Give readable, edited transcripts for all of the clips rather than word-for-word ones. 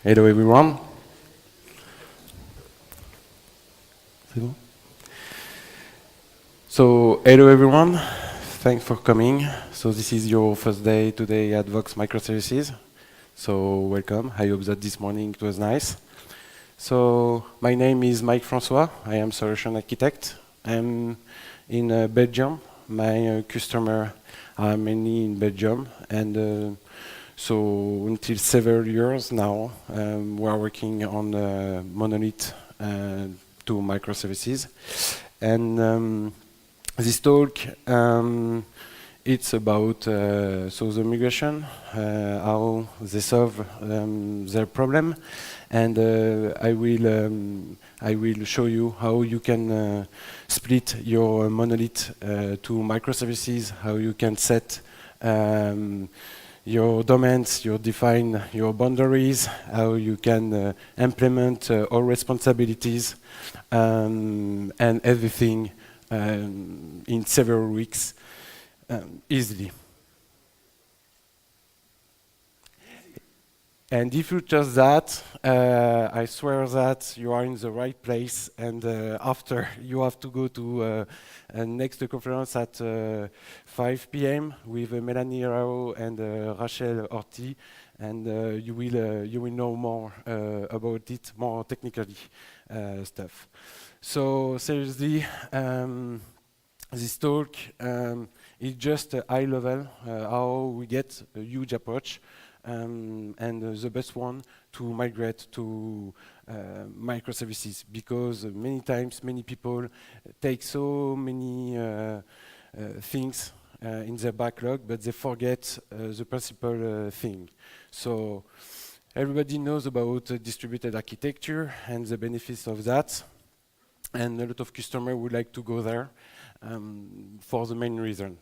Hello everyone. So hello everyone. Thanks for coming. So this is your first day today at Vox Microservices. So welcome. I hope that this morning it was nice. So my name is Francois. I am solution architect. I'm in Belgium. My customer are mainly in Belgium, and so until several years now, we are working on Monolith to microservices. And this talk, it's about so the migration, how they solve their problem, and I will show you how you can split your monolith to microservices, how you can set your domains, you define your boundaries, how you can implement all responsibilities and everything in several weeks easily. And if you just that, I swear that you are in the right place. And after you have to go to next conference at 5 p.m. with Melanie Rao and Rachel Orti, and you will know more about it, more technically stuff. So seriously, this talk is just a high level how we get a huge approach. And the best one to migrate to microservices, because many times many people take so many things in their backlog, but they forget the principal thing. So everybody knows about distributed architecture and the benefits of that, and a lot of customers would like to go there for the main reason.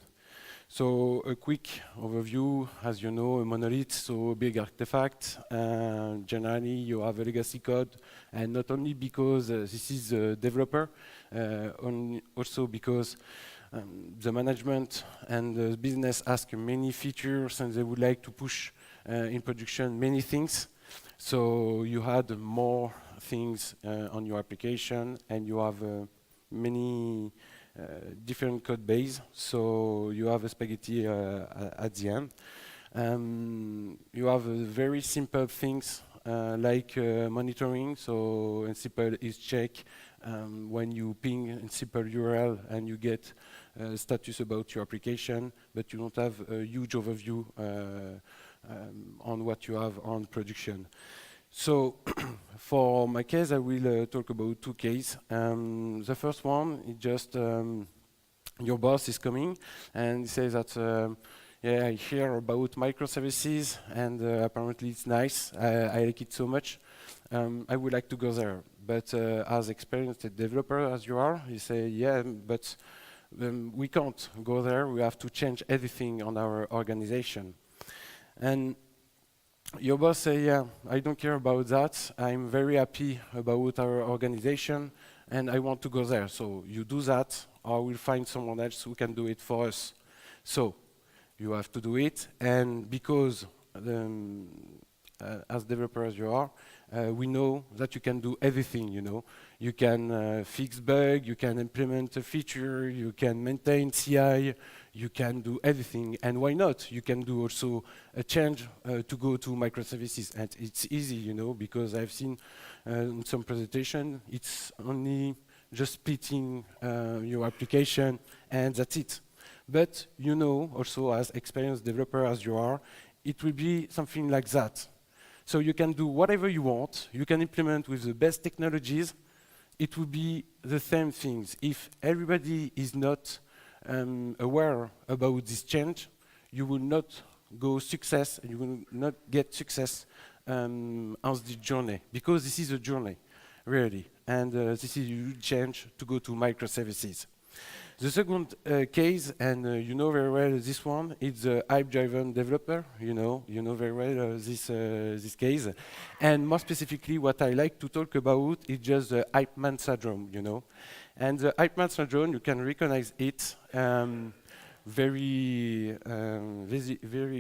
So a quick overview, as you know, a monolith, so a big artifact. Generally, you have a legacy code, and not only because this is a developer, also because the management and the business ask many features, and they would like to push in production many things. So you had more things on your application, and you have many different code base, so you have a spaghetti at the end. You have very simple things like monitoring, so in simple is check when you ping in simple URL and you get status about your application, but you don't have a huge overview on what you have on production. So for my case, I will talk about two cases. The first one is just your boss is coming and he says that, yeah, I hear about microservices and apparently it's nice. I like it so much. I would like to go there. But as experienced developer as you are, you say, yeah, but we can't go there. We have to change everything on our organization. And your boss say, yeah, I don't care about that. I'm very happy about our organization and I want to go there. So you do that, or we'll find someone else who can do it for us. So you have to do it, and because as developers you are, we know that you can do everything, you know. You can fix bug, you can implement a feature, you can maintain CI, you can do everything. And why not? You can do also a change to go to microservices. And it's easy, you know, because I've seen in some presentation, it's only just splitting your application and that's it. But you know, also as experienced developer as you are, it will be something like that. So you can do whatever you want, you can implement with the best technologies, it will be the same things. If everybody is not aware about this change, you will not go success, and you will not get success on the journey, because this is a journey, really, and this is a huge change to go to microservices. The second case, and you know very well this one, it's a hype-driven developer. You know very well this case. And more specifically, what I like to talk about is just the HYPEMAN syndrome, you know. And the HYPEMAN syndrome, you can recognize it very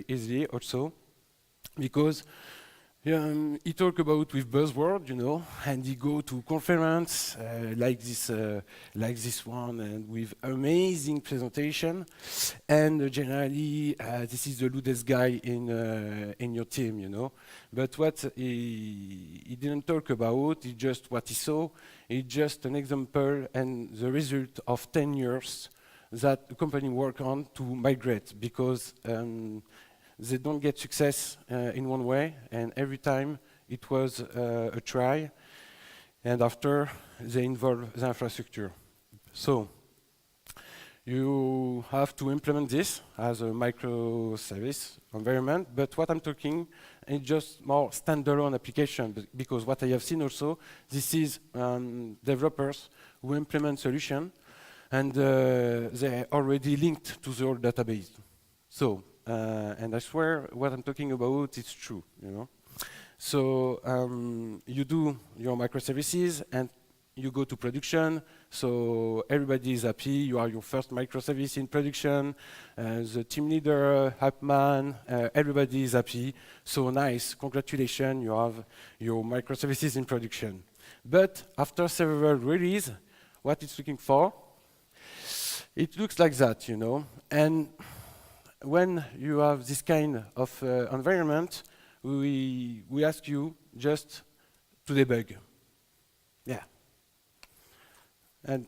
easily also, because He talk about with buzzword, you know, and he go to conference like this one, and with amazing presentation. And generally, this is the rudest guy in your team, you know. But what he didn't talk about, it's just what he saw. It's just an example and the result of 10 years that the company work on to migrate, because they don't get success in one way, and every time it was a try, and after they involve the infrastructure. So you have to implement this as a microservice environment, but what I'm talking is just more standalone application, because what I have seen also, this is developers who implement solution, and they are already linked to the old database. So, and I swear what I'm talking about is true, you know. So you do your microservices and you go to production, so everybody is happy. You are your first microservice in production, the team leader, HYPEMAN, everybody is happy. So nice, congratulations, you have your microservices in production. But after several releases, what it's looking for, it looks like that, you know. And when you have this kind of environment, we ask you just to debug. Yeah. And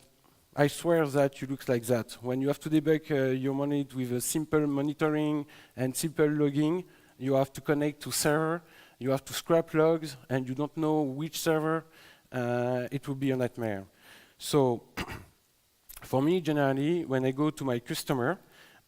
I swear that you look like that. When you have to debug your monolith with a simple monitoring and simple logging, you have to connect to server, you have to scrap logs, and you don't know which server, it will be a nightmare. So for me, generally, when I go to my customer,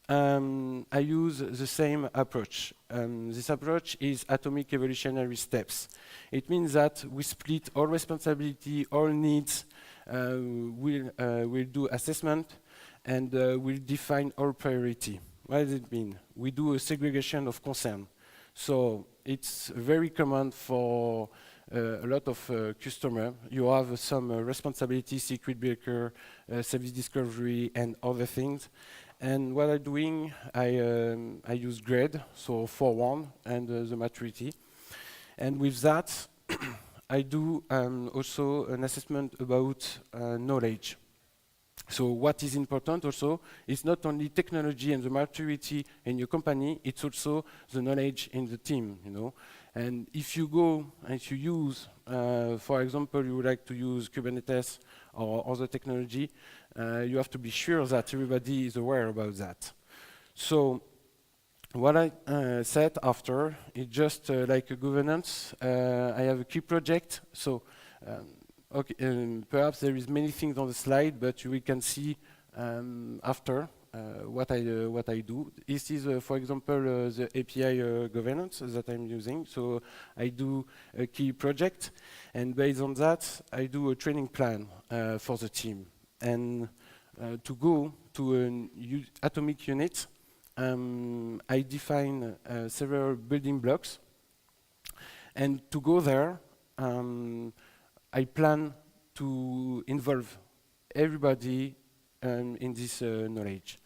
I use the same approach. This approach is atomic evolutionary steps. It means that we split all responsibility, all needs, we'll do assessment, and we'll define our priority. What does it mean? We do a segregation of concern. So it's very common for a lot of customers. You have some responsibility, secret breaker, service discovery, and other things. And what I'm doing, I use grade, so 4-1, and the maturity. And with that, I do also an assessment about knowledge. So what is important also is not only technology and the maturity in your company, it's also the knowledge in the team, you know. And if you go and if you use, for example, you would like to use Kubernetes or other technology, you have to be sure that everybody is aware about that. So what I said after is just like a governance. I have a key project. So okay, perhaps there is many things on the slide, but we can see after what I do. This is, for example, the API governance that I'm using. So I do a key project, and based on that, I do a training plan for the team. And to go to an atomic unit, I define several building blocks. And to go there, I plan to involve everybody in this knowledge.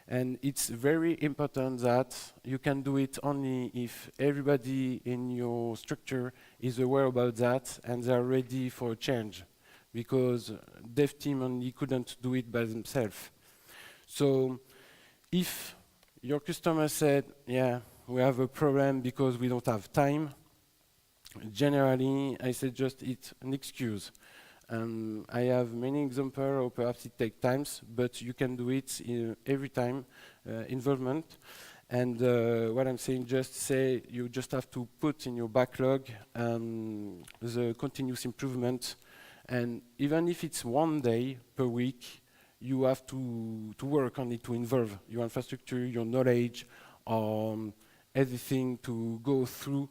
And it's very important that you can do it only if everybody in your structure is aware about that and they're ready for a change, because dev team only couldn't do it by themselves. So if your customer said, yeah, we have a problem because we don't have time, generally, I suggest it's an excuse. I have many examples, or perhaps it takes time, but you can do it every time, involvement. And what I'm saying, just say you just have to put in your backlog the continuous improvement. And even if it's 1 day per week, you have to work on it, to involve your infrastructure, your knowledge, everything to go through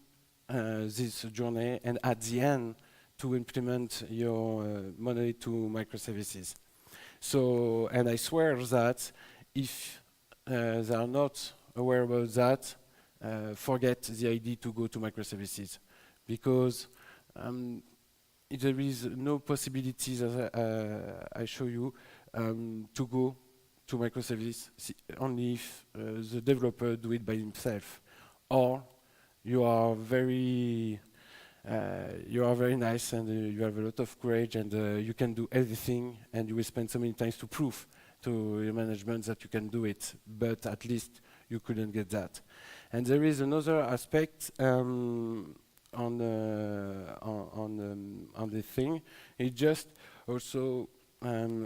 this journey, and at the end, to implement your monolith to microservices. So, and I swear that if they are not aware about that, forget the idea to go to microservices, because there is no possibilities, as I show you, to go to microservice only if the developer do it by himself, or you are very you are very nice and you have a lot of courage and you can do everything and you will spend so many times to prove to your management that you can do it, but at least you couldn't get that. And there is another aspect on the thing. It's just also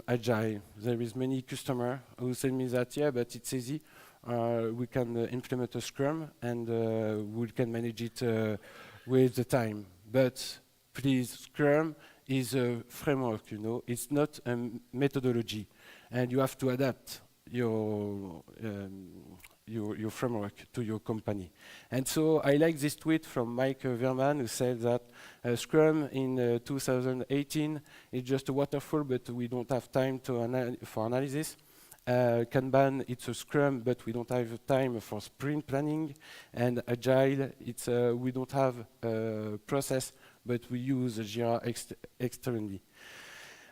agile. There is many customers who tell me that, yeah, but it's easy. We can implement a Scrum and we can manage it with the time. But please, Scrum is a framework, you know. It's not a methodology. And you have to adapt your framework to your company. And so I like this tweet from Mike Verman, who said that Scrum in 2018 is just a waterfall, but we don't have time for analysis. Kanban, it's a Scrum, but we don't have time for sprint planning. And Agile, it's we don't have a process, but we use Jira externally.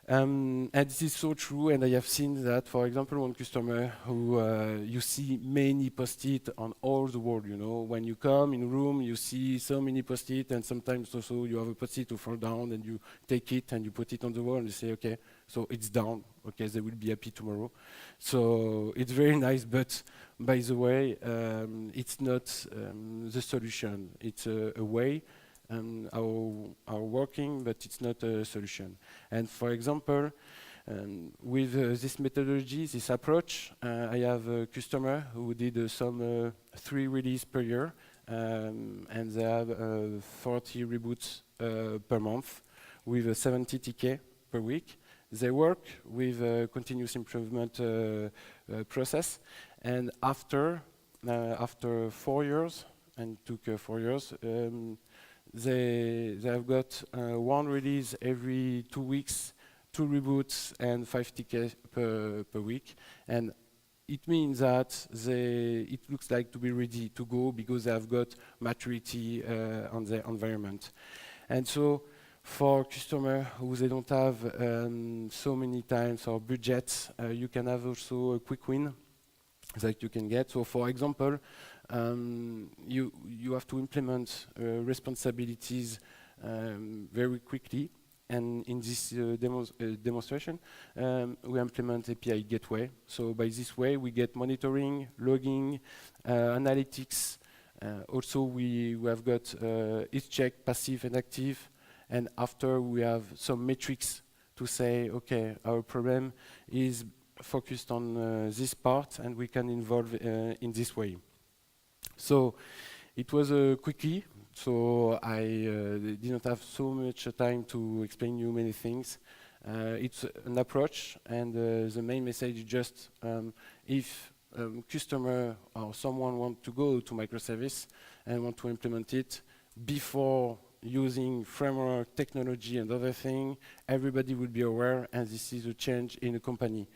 And this is so true, and I have seen that, for example, one customer who you see many post-it on all the world, you know. When you come in a room, you see so many post-it, and sometimes also you have a post-it to fall down, and you take it and you put it on the wall, and you say, okay, so it's down, okay, they will be happy tomorrow. So it's very nice, but by the way, it's not the solution. It's a way are working, but it's not a solution. And for example, with this methodology, this approach, I have a customer who did some 3 releases per year, and they have 40 reboots per month with 70 TK per week. They work with a continuous improvement process, and after 4 years, and took 4 years, they have got 1 release every 2 weeks, 2 reboots, and 5 TK per week. And it means that it looks like to be ready to go because they have got maturity on the environment. And so for customers who they don't have so many times or budgets, you can have also a quick win that you can get. So for example, you have to implement responsibilities very quickly. And in this demonstration, we implement API gateway. So by this way, we get monitoring, logging, analytics. Also, we have got each check, passive and active. And after, we have some metrics to say, okay, our problem is focused on this part, and we can involve in this way. So it was a quickie, so I didn't have so much time to explain you many things. It's an approach, and the main message is just if customer or someone want to go to microservice and want to implement it before using framework, technology, and other thing, everybody will be aware, and this is a change in a company.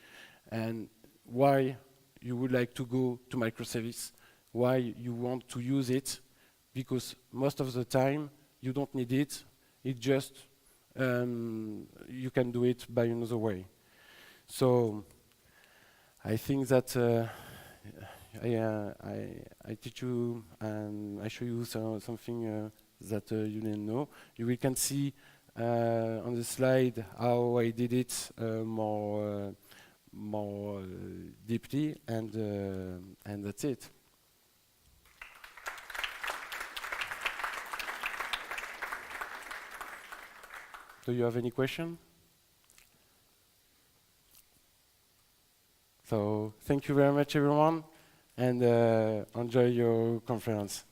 And why you would like to go to microservice, why you want to use it, because most of the time you don't need it. It just you can do it by another way. So I think that I teach you and I show you something that you didn't know. You can see on the slide how I did it more deeply, and that's it. Do you have any question? So thank you very much, everyone, and enjoy your conference.